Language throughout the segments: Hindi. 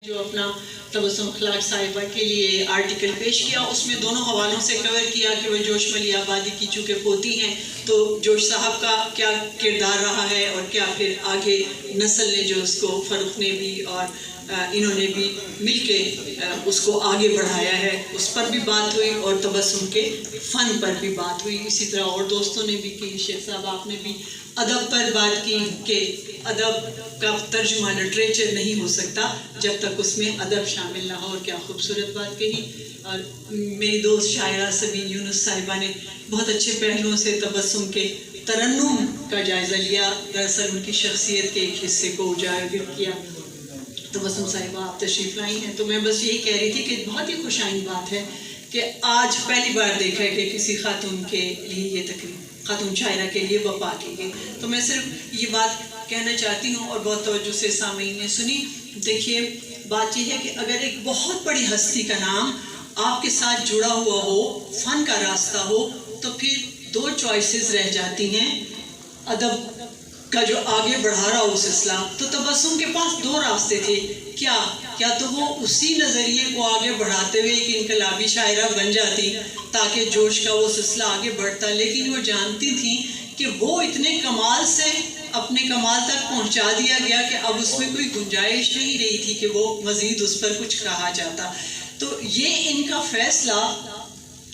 जो अपना तबस्सुम अखलाक साहिबा के लिए आर्टिकल पेश किया, उसमें दोनों हवालों से कवर किया कि वह जोश मली आबादी की चूँकि पोती हैं तो जोश साहब का क्या किरदार रहा है और क्या फिर आगे नस्ल ने जो उसको फ़रूख ने भी और इन्होंने भी मिलके उसको आगे बढ़ाया है, उस पर भी बात हुई और तबस्सुम के फ़न पर भी बात हुई। इसी तरह और दोस्तों ने भी की, शेख साहब आपने भी अदब पर बात की कि अदब का तर्जुमा लिटरेचर नहीं हो सकता जब तक उसमें अदब शामिल ना हो, और क्या खूबसूरत बात कही। और मेरी दोस्त शायरा सबीन यूनुस साहिबा ने बहुत अच्छे पहलुओं से तबस्सुम के तरन्नुम का जायज़ा लिया, दरअसल उनकी शख्सियत के एक हिस्से को उजागर किया। तबस्सुम साहिबा आप तशरीफ़ लाई हैं, तो मैं बस यही कह रही थी कि बहुत ही खुशाइन बात है कि आज पहली बार देखा है कि किसी खातून के लिए ये तकरीब, खातून शायरा के लिए वफा की गई। तो मैं सिर्फ ये बात कहना चाहती हूँ और बहुत तवज्जो से सामीन ने सुनी। देखिए बात यह है कि अगर एक बहुत बड़ी हस्ती का नाम आपके साथ जुड़ा हुआ हो, फ़न का रास्ता हो, तो फिर दो चॉइसेस रह जाती हैं अदब का जो आगे बढ़ा रहा उस इस्लाम। तो तबस्सुम के पास दो रास्ते थे, क्या तो वो उसी नज़रिए को आगे बढ़ाते हुए एक इनकलाबी शायरा बन जाती ताकि जोश का वो सिलसिला आगे बढ़ता, लेकिन वो जानती थी कि वो इतने कमाल से अपने कमाल तक पहुंचा दिया गया कि अब उसमें कोई गुंजाइश नहीं रही थी कि वो मज़ीद उस पर कुछ कहा जाता। तो ये इनका फ़ैसला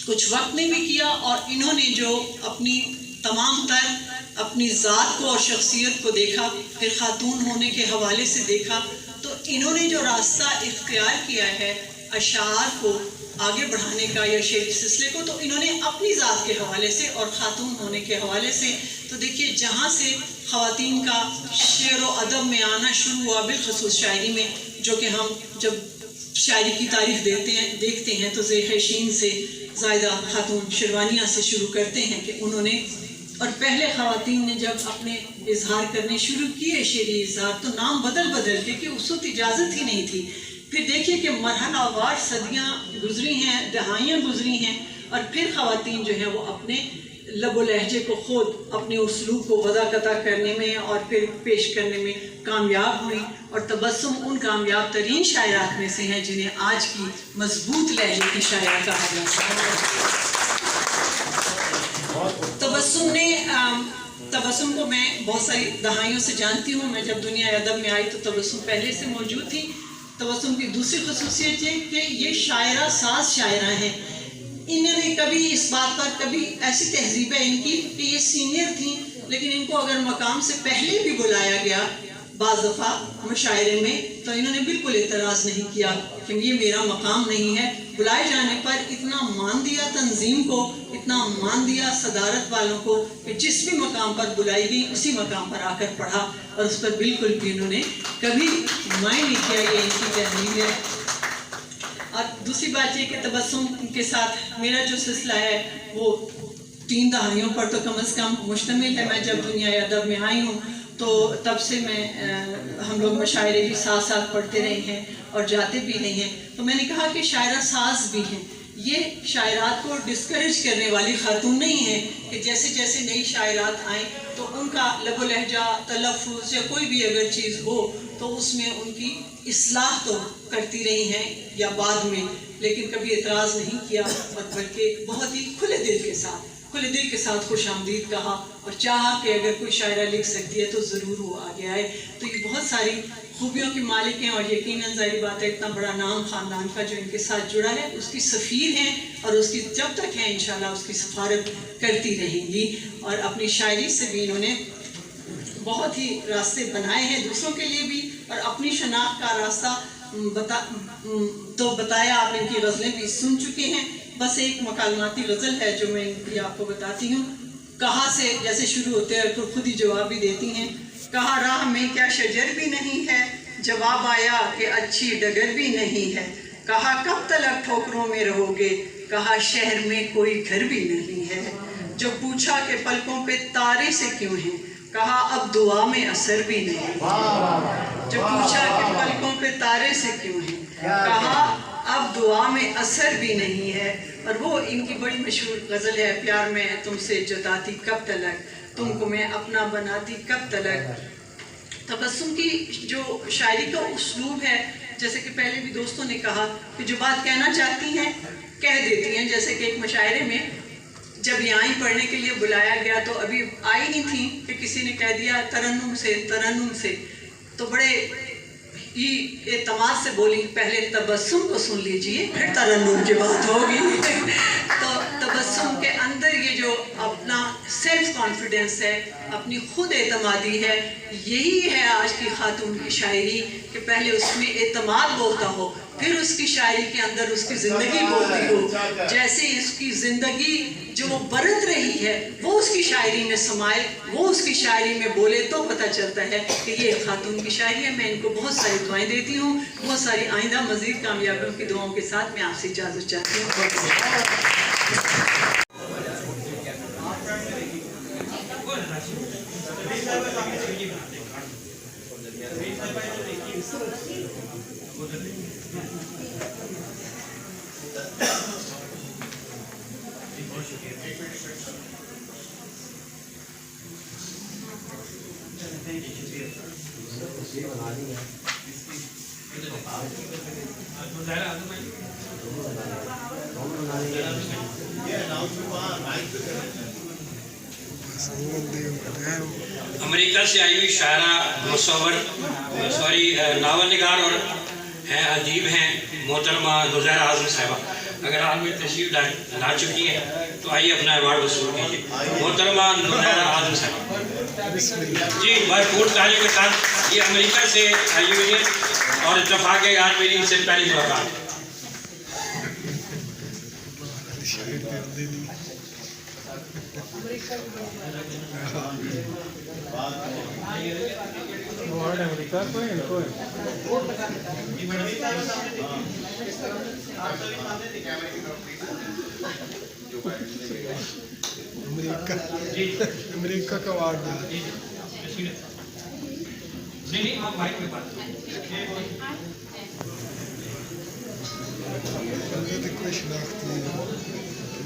कुछ वक्त ने भी किया और इन्होंने जो अपनी तमाम तर अपनी ज़ात को और शख्सियत को देखा, फिर ख़ातून होने के हवाले से देखा, तो इन्होंने जो रास्ता इख्तियार किया है अशार को आगे बढ़ाने का या शेरी सिलसिले को, तो इन्होंने अपनी ज़ात के हवाले से और ख़ातून होने के हवाले से, तो देखिए जहाँ से ख़वातीन का शेर व अदब में आना शुरू हुआ, बिलख़ुसूस शायरी में, जो कि हम जब शायरी की तारीख़ देखते हैं तो ज़ेख़शीन से ज़ायदा खातून शिरवानिया से शुरू करते हैं कि उन्होंने, और पहले ख़वातीन ने जब अपने इजहार करने शुरू किए शेरी इजहार, तो नाम बदल के कि उस वक्त इजाज़त ही नहीं थी। फिर देखिए कि मरहलावार सदियाँ गुजरी हैं, दहाइयाँ गुजरी हैं, और फिर ख़वातीन जो है वो अपने लब व लहजे को ख़ुद अपने उसलूब को वज़ाक़ता करने में और फिर पेश करने में कामयाब हुई, और तबस्सुम उन कामयाब तरीन शायरात में से हैं जिन्हें आज की मजबूत लहजे की शायरा कहा जाता है। तबस्सुम को मैं बहुत सारी दहाइयों से जानती हूँ। मैं जब दुनिया अदब में आई तो तबस्सुम पहले से मौजूद थी। तबस्सुम की दूसरी खसूसियत है कि ये शायरा साज शायरा हैं। इन्होंने कभी इस बात पर, कभी ऐसी तहजीब है इनकी कि ये सीनियर थी, लेकिन इनको अगर मकाम से पहले भी बुलाया गया बाज़ दफ़ा मुशायरे में, तो इन्होंने बिल्कुल एतराज़ नहीं किया क्योंकि ये मेरा मकाम नहीं है। बुलाए जाने पर इतना मान दिया तंजीम को, इतना मान दिया सदारत वालों को कि जिस भी मकाम पर बुलाई गई उसी मकाम पर आकर पढ़ा, और उस पर बिल्कुल भी इन्होंने कभी मायने नहीं किया। ये इनकी तहजीब है। और दूसरी बात ये कि तबस्सुम के साथ मेरा जो सिलसिला है वो 3 दहाइयों पर तो कम से कम मुश्तमिल है। मैं जब दुनिया अदब में आई हूँ तो तब से हम लोग मशायरे भी साथ साथ पढ़ते रहे हैं और जाते भी रहे हैं। तो मैंने कहा कि शायरा साज भी हैं, ये शायरात को डिस्करेज करने वाली खातून नहीं है कि जैसे जैसे नई शायरात आएँ तो उनका लब व लहजा, तलफ़्फ़ुज़ या कोई भी अगर चीज़ हो तो उसमें उनकी इस्लाह तो करती रही हैं या बाद में, लेकिन कभी एतराज़ नहीं किया, और बल्कि बहुत ही खुले दिल के साथ खुश आमदीद कहा और चाहा कि अगर कोई शायरा लिख सकती है तो ज़रूर वो आगे आए। तो ये बहुत सारी खूबियों की मालिक हैं, और यकीनन ज़ाहिर बात है इतना बड़ा नाम ख़ानदान का जो इनके साथ जुड़ा है उसकी सफ़ीर हैं, और उसकी जब तक है इंशाल्लाह उसकी सफारत करती रहेंगी। और अपनी शायरी से भी इन्होंने बहुत ही रास्ते बनाए हैं दूसरों के लिए भी, और अपनी शनाख्त का रास्ता बताया। आप इनकी गज़लें भी सुन चुके हैं। बस एक मकालमाती गज़ल है जो मैं इनकी आपको बताती हूँ। कहा से जैसे शुरू होते हैं तो खुद ही जवाब भी देती हैं। कहा राह में क्या शजर भी नहीं है, जवाब आया कि अच्छी डगर भी नहीं है। कहा कब तलक ठोकरों में रहोगे, कहा शहर में कोई घर भी नहीं है। जो पूछा कि पलकों पे तारे से क्यों हैं, कहा अब दुआ में असर भी नहीं। जो पूछा कि पलकों पे तारे से क्यों हैं, कहा अब दुआ में असर भी नहीं है। और वो इनकी बड़ी मशहूर गज़ल है, प्यार में तुमसे जताती कब तलक, तुमको मैं अपना बनाती कब तलक। तबस्सुम की जो शायरी का उसलूब है जैसे कि पहले भी दोस्तों ने कहा कि जो बात कहना चाहती हैं कह देती हैं। जैसे कि एक मुशायरे में जब यहाँ ही पढ़ने के लिए बुलाया गया तो अभी आई ही थी कि किसी ने कह दिया तरन्नुम से, तो बड़े ही एतमाद से बोली पहले तबस्सुम को सुन लीजिए फिर तरन्नुम की बात होगी। तो तबस्सुम के अंदर ये जो अपना सेल्फ कॉन्फिडेंस है, अपनी खुद एतमादी है, यही है आज की खातून की शायरी कि पहले उसमें एतमाद बोलता हो, फिर उसकी शायरी के अंदर उसकी ज़िंदगी बोलती हो। जैसे इसकी ज़िंदगी जो वो बरत रही है वो उसकी शायरी में समाए, वो उसकी शायरी में बोले, तो पता चलता है कि ये खातून की शायरी है। मैं इनको बहुत सारी दुआएं देती हूँ, बहुत सारी आइंदा मज़ीद कामयाबियों की दुआओं के साथ मैं आपसे इजाज़त चाहती हूँ। अमेरिका से आई हुई शायरा, मुसव्वर, नावल निगार और हैं अदीब हैं मोहतरमा नुज़ैरा आज़म साहिबा। अगर आप में तशरीफ ला चुकी हैं तो आइए अपना अवार्ड वसूल कीजिए। मोहतरमा नुज़ैरा आज़म साहिबा जी भरपूर तारीफ के साथ ये अमेरिका से आई हुई है और इत्तफाक है यार मेरी इनसे पहली मुलाकात। अमेरिका को इनको अमेरिका का अवार्ड नहीं आप माइक में बात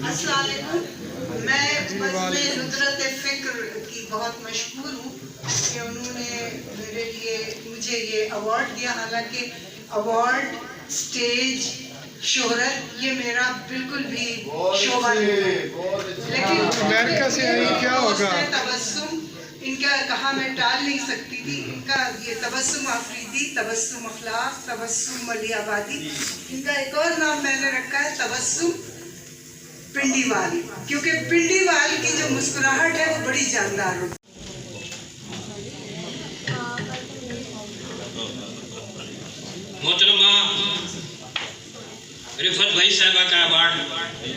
अस्सलाम वालेकुम। मैं नुज़रत फ़िक्र की बहुत मशहूर हूँ कि उन्होंने मेरे लिए मुझे ये अवार्ड दिया। हालांकि अवार्ड, स्टेज, शोहरत ये मेरा बिल्कुल भी शोभा नहीं है, लेकिन अमेरिका से आई क्या होगा? तबस्सुम इनका कहा मैं टाल नहीं सकती थी। इनका ये तबस्सुम आफरीदी, तबस्सुम अखलाक, तबस्सुम मलियाबादी, इनका एक और नाम मैंने रखा है तबस्सुम पिंडीवाल, क्योंकि पिंडीवाल की जो मुस्कुराहट है वो बड़ी जानदार होती है। मोहतरमा रिफत भाई साहबा का अवार्ड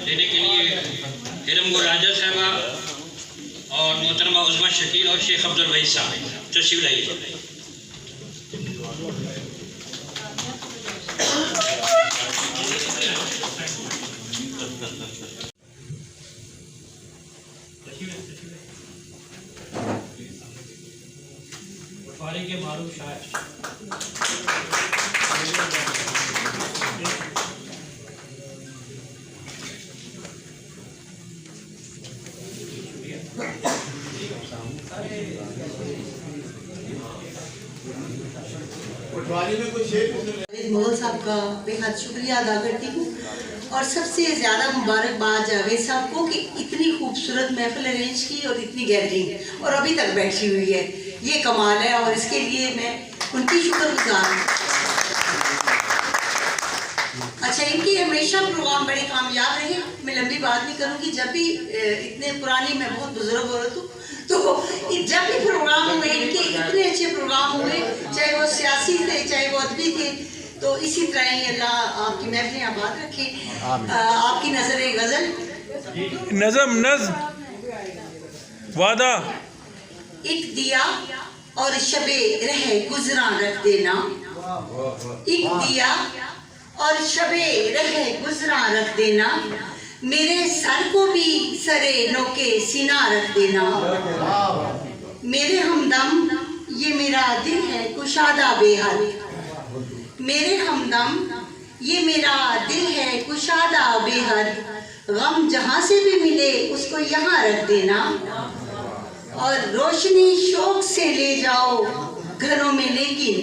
देने के लिए हिरम राजा साहबा और मोहतरमा उज़मा शकील और शेख अब्दुल वहीद साहब तशरीफ लाइए। के मारूफ शायर मोहल साहब का बेहद शुक्रिया अदा करती हूँ और सबसे ज़्यादा मुबारकबाद जावेद साहब को कि इतनी खूबसूरत महफिल अरेंज की और इतनी गैदरिंग और अभी तक बैठी हुई है, ये कमाल है और इसके लिए मैं उनकी शुक्रगुजार हूँ। अच्छा, इनकी हमेशा प्रोग्राम बड़े कामयाब रहे। मैं लंबी बात नहीं करूँगी। जब भी इतने पुरानी, मैं बहुत बुजुर्ग औरत हूँ, तो जब भी प्रोग्राम हुए इनके इतने अच्छे प्रोग्राम हुए, चाहे वो सियासी थे चाहे वो अदबी थे। तो इसी तरह ही अल्लाह आपकी महफिलें आबाद रखे। आपकी नजर गजल नज़म वादा एक दिया और शबे रह गुजरा रख देना, एक दिया और शबे रह गुजरा रख देना, मेरे सर को भी सरे नोके सीना रख देना। मेरे हमदम ये मेरा दिल है कुशादा बेहद, मेरे हमदम ये मेरा दिल है कुशादा बेहद, गम जहाँ से भी मिले उसको यहाँ रख देना, और रोशनी शौक से ले जाओ घरों में, लेकिन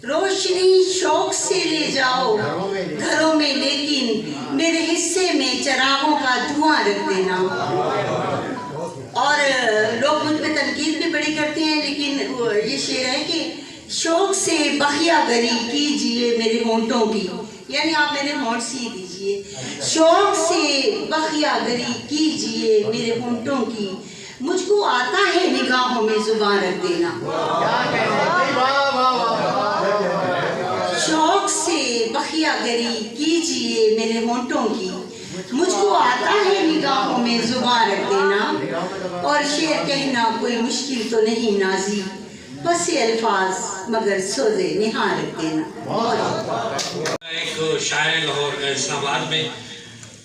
रोशनी शौक से ले जाओ घरों में, लेकिन मेरे हिस्से में चिरागों का धुआं रख देना। और लोग मुझ पे तनकीद भी बड़ी करते हैं, लेकिन ये शेर है कि शौक से बखियागरी कीजिए मेरे होंठों की, यानी आप मेरे होंठ सी दीजिए। शौक से बखियागरी कीजिए मेरे होंठों की, मुझको आता है निगाहों में जुबान रख देना। शौक से बखियागरी कीजिए मेरे होंठों की, मुझको आता है निगाहों में जुबान रख देना। और शेर कहना कोई मुश्किल तो नहीं नाजी, बस ये अल्फाज मगर सोज़े निहार रख देना। एक शायर लाहौर इस्लामाबाद में,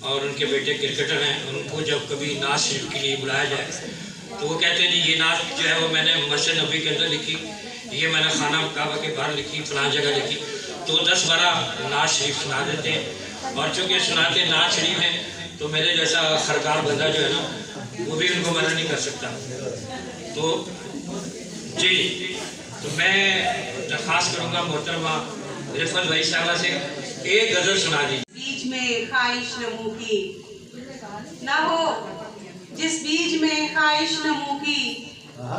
और उनके बेटे क्रिकेटर हैं, उनको जब कभी नात शरीफ के लिए बुलाया जाए तो वो कहते हैं ये नात जो है वो मैंने मस्जिद नबी के अंदर लिखी, ये मैंने खाना काबा के बाहर लिखी, फलां जगह लिखी। तो 10-12 नात शरीफ सुना देते हैं, और चूँकि सुनाते नात शरीफ हैं तो मेरे जैसा खरकार बंदा जो है ना वो भी उनको मना नहीं कर सकता। तो जी, तो मैं दरख्वास्त करूँगा मोहतरमा रिफत भाई साहबा से एक गज़ल सुना दीजिए। बीज में ख्वाहिश नमू की ना हो, जिस बीज में ख्वाहिश नमू की,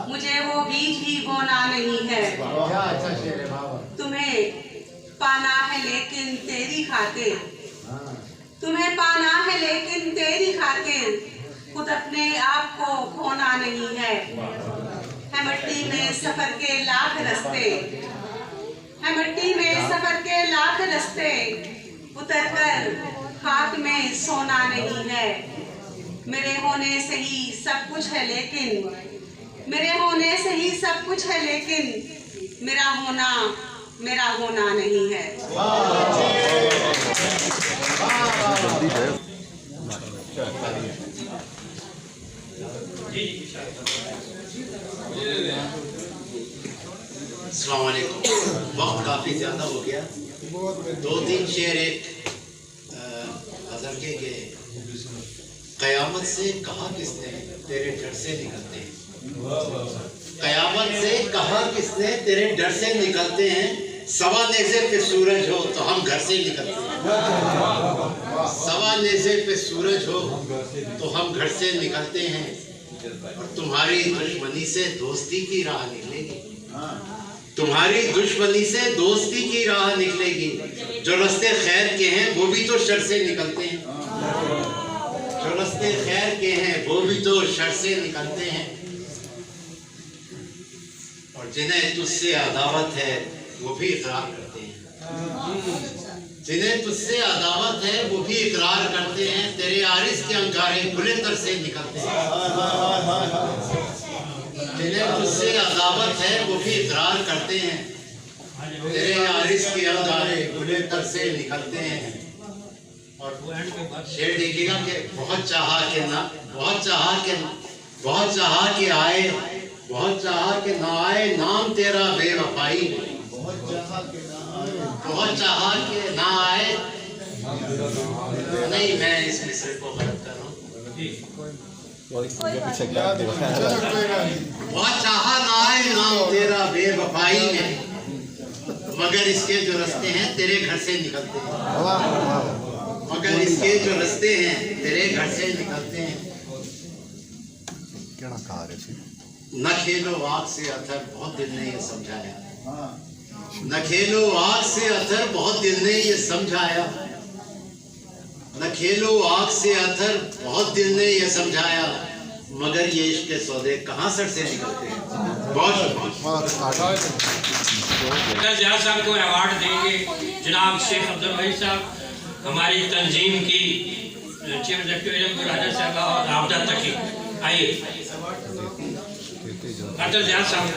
मुझे वो बीज ही बोना नहीं है। तुम्हें पाना है लेकिन तेरी खातिर, तुम्हें पाना है लेकिन तेरी खातिर, खुद अपने आप को खोना नहीं है। मिट्टी में सफर के लाख रास्ते, है मिट्टी में सफर के लाख रास्ते, उतर कर खाक में सोना नहीं है। मेरे होने से ही सब कुछ है लेकिन, मेरे होने से ही सब कुछ है लेकिन, मेरा होना नहीं है। अस्सलाम वालेकुम। वक्त काफ़ी ज़्यादा हो गया, 2-3 शेर एक गज़ल के गए। क़यामत से कहा किसने तेरे डर से निकलते हैं, क़यामत से कहा किसने तेरे डर से निकलते हैं। सवा नेज़े पे सूरज हो तो हम घर से निकलते हैं, सवा नेज़े पे सूरज हो तो हम घर से निकलते हैं। और तुम्हारी दुश्मनी से दोस्ती की राह निकलेगी, तुम्हारी दुश्मनी से दोस्ती की राह निकलेगी। जो रास्ते खैर के हैं वो भी तो शर से निकलते हैं, जो रास्ते खैर के हैं वो भी तो शर से निकलते हैं। और जिन्हें तुझसे अदावत है वो भी इकरार करते हैं, जिन्हें तुझसे अदावत है वो भी इकरार करते हैं। तेरे आरिस के अंगारे खुले तर से निकलते हैं, जिन्हें तुझसे अदावत है वो भी इकरार करते हैं। तेरे आरिस के अंगारे खुले तर से निकलते हैं। और शेर देखिएगा कि बहुत चाहा कि ना, बहुत चाहा कि आए, बहुत चाहा कि ना आए नाम तेरा बेवफाई में, बहुत चाहा कि ना आए। नहीं, मैं इस मिसरे को गलत कर रहा हूँ। बहुत चाहा ना आए नाम तेरा बेवफाई में, मगर इसके जो रास्ते हैं तेरे घर से निकलते हैं, मगर इसके जो रास्ते हैं तेरे घर से निकलते हैं। न खेलो आग से अथर, बहुत दिल ने ये समझाया, न खेलो आग से अथर, बहुत दिल ने ये समझाया। न खेलो आग से अथर, बहुत दिल ने ये समझाया, मगर ये इश्क के सौदे कहाँ सर से निकलते हैं। बहुत ज़ियाद साहब को अवार्ड देंगे जनाब शेख अब्दुल वहीद साहब, हमारी तंजीम की चीफ एग्जीक्यूटिव राजा साहब और आबदा तकी। आइए अब्दुल ज़ियाद साहब।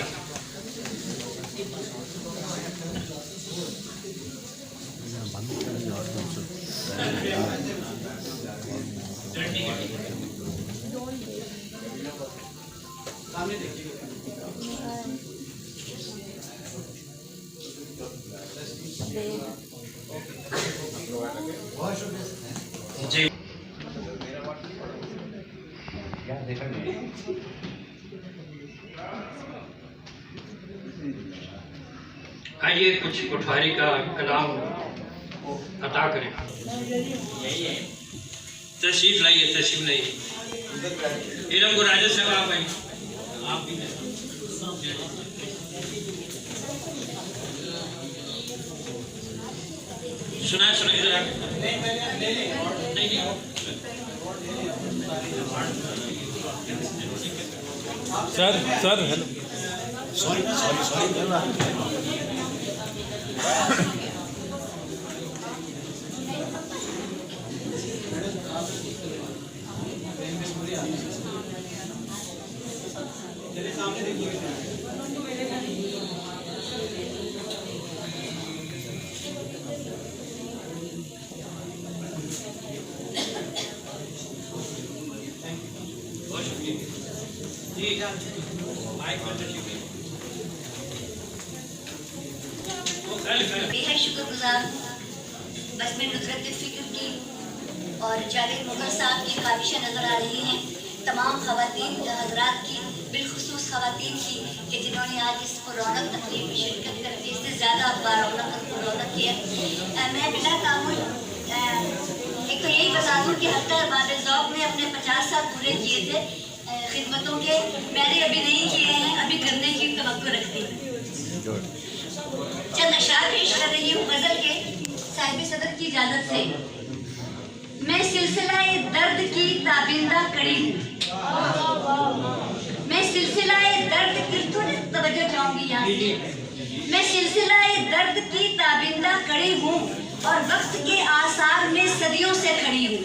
जी आइए कुछ पटवारी का कलाम अता करें। तशरीफ लाइए, तशरीफ लाइए। इलम को राजा साहब आप आइए, आप भी सुना इधर आके। नहीं सर हेलो सॉरी बेहद शुक्रगुजार बस में नुसरत फ़िक्र की और जावेद मुगल साहब की ख्वाहिशें नज़र आ रही हैं, तमाम ख़वातीन हज़रात की, बिलखुसूस ख़वातीन की कि जिन्होंने आज इस रौनक तकरीब में शिरकत करके इससे ज़्यादा रौनक किया। मैं बिला तामुल एक तो यही बता दूँ कि हत्ता बाब ज़ौक़ ने अपने 50 साल पूरे किए थे खिदमतों के, मैंने अभी नहीं किए हैं, अभी करने की तवक्को रखती हूँ। चंद अशार पेश कर रही हूँ गज़ल के साहिब सदर की इजाज़त से। मैं सिलसिलाए दर्द की ताबिंदा कड़ी हूँ, मैं सिलसिलाए दर्द की, थोड़ी तवज्जो चाहूँगी यहाँ से। मैं सिलसिलाए दर्द की ताबिंदा कड़ी हूँ और वक्त के आसार में सदियों से खड़ी हूँ।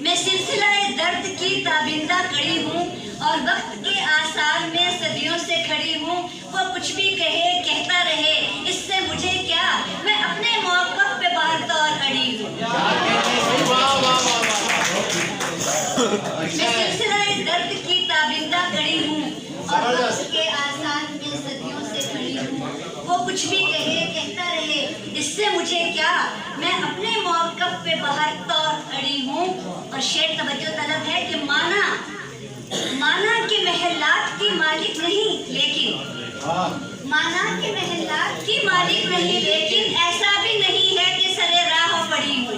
मैं सिलसिलाए दर्द की ताबिंदा कड़ी हूँ और वक्त के आसार में सदियों से खड़ी हूँ। वो कुछ भी कहे कहता रहे, इससे मुझे क्या, मैं अपने मौक़िफ़ पे बार-बार अड़ी हूँ। मैं सिलसिलाए दर्द की ताबिंदा कड़ी हूँ और वक्त के आसार में सदियों से खड़ी हूँ। वो कुछ भी कहे कहता रहे, इससे मुझे क्या, मैं अपने मौक़िफ़ पे बार-बार अड़ी हूँ। और शेर तवज्जो तलब है कि माना के महलात की मालिक नहीं लेकिन, माना के महलात की मालिक नहीं लेकिन ऐसा भी नहीं है कि सरे राह पड़ी हूँ।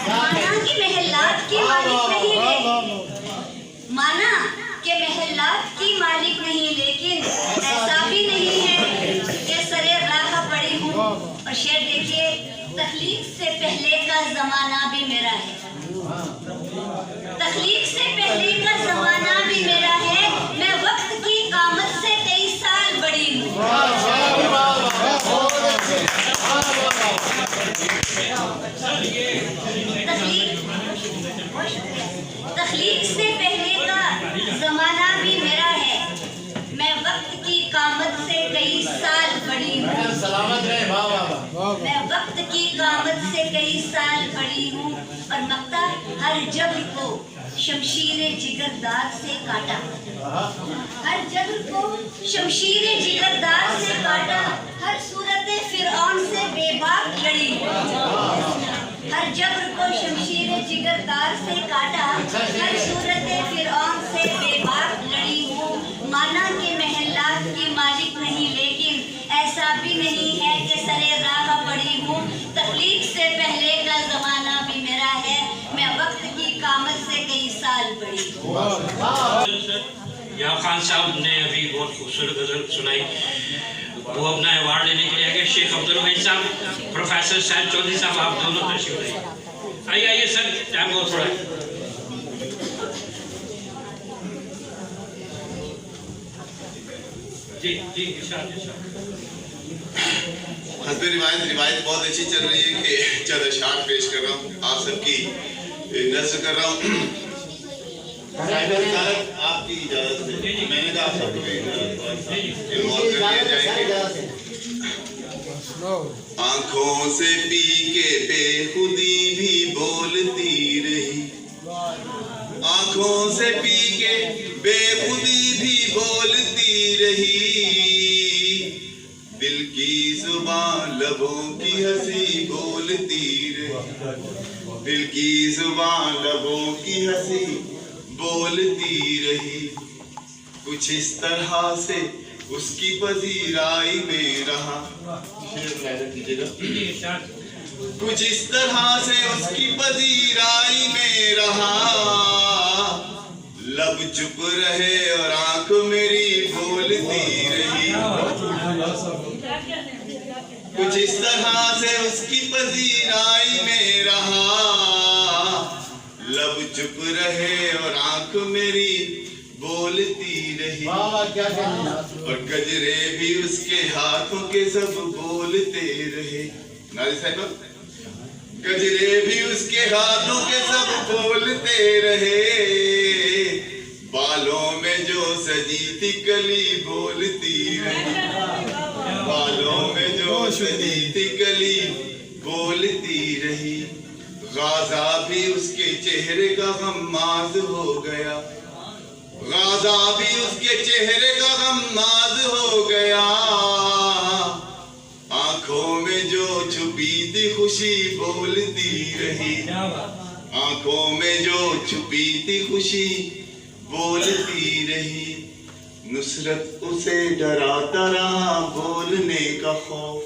माना के महलात की मालिक नहीं लेकिन, माना के महलात की मालिक नहीं लेकिन ऐसा भी नहीं है कि सरे राह पड़ी हूँ। और शेर देखिए, तख्लीक से पहले का ज़माना भी मेरा है, तख्लीक से पहले का ज़माना भी मेरा है, मैं वक्त की कामत से 23 साल बड़ी हूँ। तख्लीक से पहले का ज़माना भी मेरा है, मैं वक्त की कामत से 23 साल बड़ी हूँ। मैं वक्त की कामत से 23 साल बड़ी हूँ। और मक्ता हर जब्र को शमशीर जिगरदार से काटा, हर जब्र को शमशीर जिगरदार से काटा, हर सूरत फिरऔन से बेबाक लड़ी। हर जब्र को शमशीर जिगरदार से काटा, हर सूरत फिरऔन से बेबाक लड़ी हूँ। माना के महलात की मालिक नहीं लेकिन ऐसा भी नहीं है कि सरे राह पड़ी हूँ। तख्लीक से पहले का ज़माना भी मेरा है, मैं वक्त की कामत से 23 साल बड़ी हूँ। यहाँ खान साहब ने अभी बहुत खूबसूरत गज़ल सुनाई, वो अपना अवार्ड लेने के लिए आगे। शेख अब्दुल वहीद साहब, प्रोफेसर शाहिद चौधरी साहब, आप दोनों तशरीफ लाइए। आइए सर, टाइम बहुत थोड़ा है। जी इरशाद। हस्बे रिवायत बहुत अच्छी चल रही है कि चंद अशार पेश कर रहा हूँ, आप सबकी नज़र कर रहा हूँ। आपकी इजाज़त से मैंने कहा आप सबको इन्वॉल्व कर दिया जाएंगे। आँखों से पी के बेखुदी भी बोलती रही, आँखों से पी के बेखुदी भी बोलती रही, दिल की जुबान लबों की हंसी बोलती रही, दिल की जुबान लबों की हंसी बोलती रही। कुछ इस तरह से उसकी पजीराई में रहा। कुछ इस तरह से उसकी पजीराई में रहा, लब चुप रहे और आंख मेरी बोलती रही। कुछ इस तरह से उसकी पजीराई में रहा, लब चुप रहे और आंख मेरी बोलती रही। और गजरे भी उसके हाथों के सब बोलते रहे। नारी साहब, गजरे भी उसके हाथों के सब बोलते रहे, बालों में जो सजी थी कली बोलती रही। बालों में जो सजी थी कली बोलती रही। गाजा भी उसके चेहरे का गम्माज हो गया। गाजा भी उसके चेहरे का गम्माज हो गया। आंखों में जो छुपी थी खुशी बोलती रही। आंखों में जो छुपी थी खुशी बोलती रही। नुसरत उसे डराता रहा बोलने का खौफ।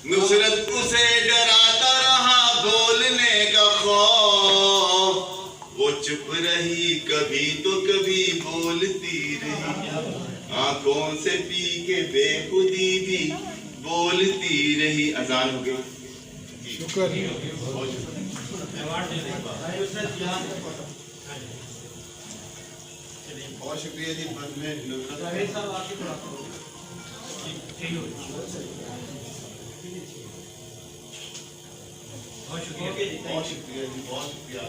नुसरत उसे डराता रहा बोलने का खौफ। वो चुप रही कभी तो कभी बोलती रही। आंखों से पी के बेखुदी भी बोलती रही। अजान हो गई। शुक्र। बहुत शुक्रिया जी। बाद में बहुत शुक्रिया जी, बहुत शुक्रिया।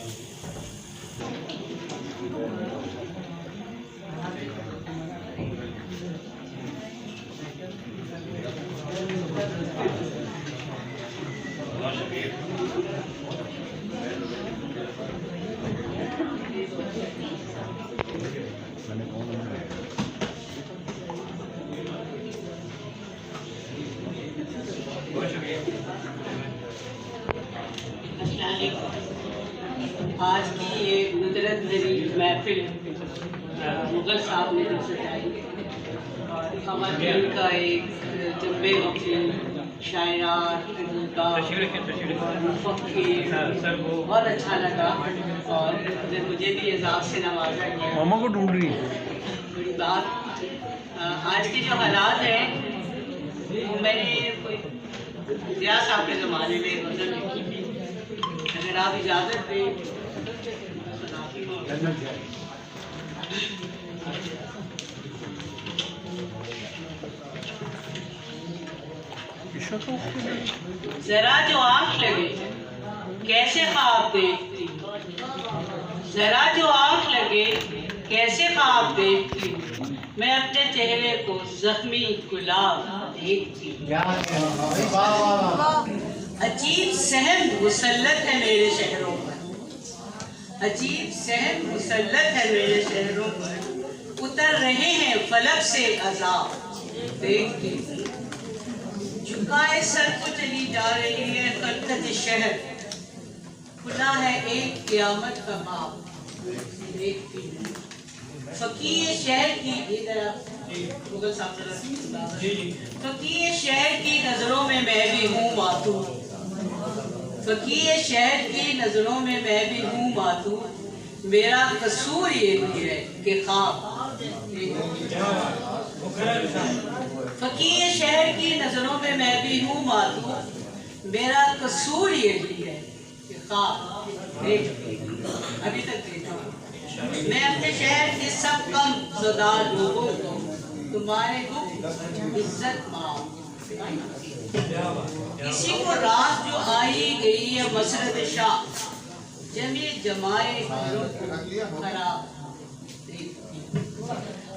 आज की ये नुसरत भरी महफिल मुगल साहब ने जो सजाई और ख़वातीन का एक जम्बे वकील शायरात बहुत अच्छा लगा। और मुझे भी एजाज़ से नवाजा गया। मामा को ढूंढ रही बड़ी बात। आज के जो हालात हैं वो मैंने कोई जिया साहब के ज़माने में गज़ल लिखी थी। अगर आप इजाज़त दें जरा जो आँख लगे कैसे ख्वाब देखती। जरा जो आँख लगे कैसे ख्वाब देखती। मैं अपने चेहरे को जख्मी गुलाब देखती। अजीब सहम मुसल्लत है मेरे शहरों पर। अजीब सहम मुसल्लत है मेरे शहरों पर। उतर रहे हैं फलक से अज़ाब देखती। झुकाए सर को चली जा रही है खलकत शहर। खुला है एक क़यामत का बाब देखती। फकीर शहर की मुगल साहब फकीर शहर की नजरों में मैं भी हूँ मातूम। फकीर शहर की नजरों में मैं भी हूँ मातूम। मेरा कसूर ये भी है कि ख्वाब। फकीर शहर की नजरों में मैं भी हूँ मातूम। मेरा कसूर ये भी है कि ख्वाब अभी तक देखा। मैं अपने शहर के सब कम ज़दा लोगों को तुम्हारे इज्जत मांग। किसी को रात जो आई गई है मसरत शाह जमी जमाए खराब।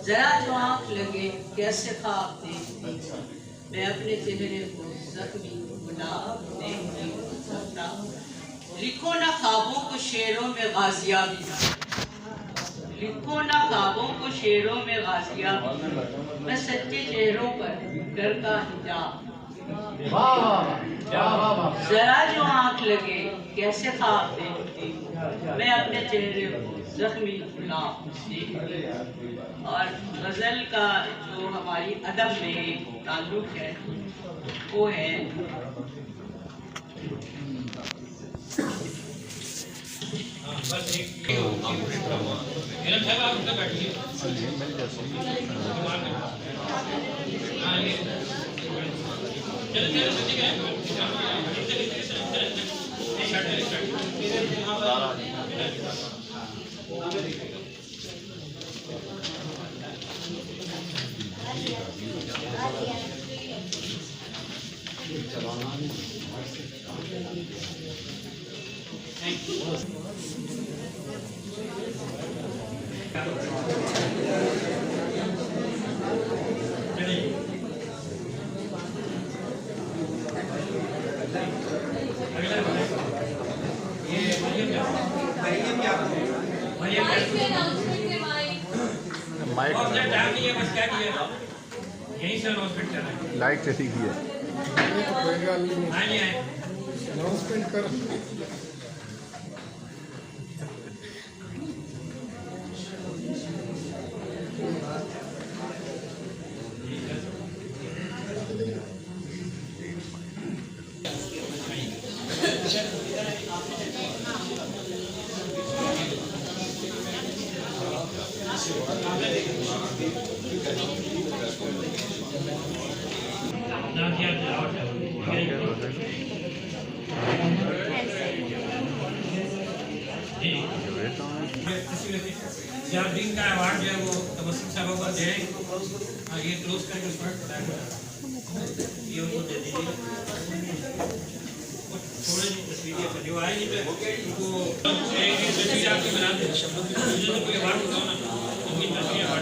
जरा जो आँख लगे कैसे ख्वाब देखती। मैं अपने चेहरे को जख्मी गुलाब देखती। लिखो ना ख्वाबों को शेरों में गाजियाबी। लिखो ना ख्वाबों को शेरों में गाजियाबी। मैं सच्चे चेहरों पर डर का हिजाब। जरा जो आँख लगे कैसे ख्वाब देखती। मैं अपने चेहरे को जख्मी गुलाब सीख ली। और गज़ल का जो हमारी अदब में एक ताल्लुक है वो है लाइट से ठीक है अनाउंसमेंट कर दिन का अवार्ड जो है वो तबस्सुम साहब को दे रहे हैं। ये क्लोज करके उस पर ये उनको दे दीजिए। थोड़ी सी तस्वीरें जो आएगी वो एक तस्वीर आपकी बना दें। शब्दों कोई अवार्ड बताओ ना, उनकी तस्वीर बार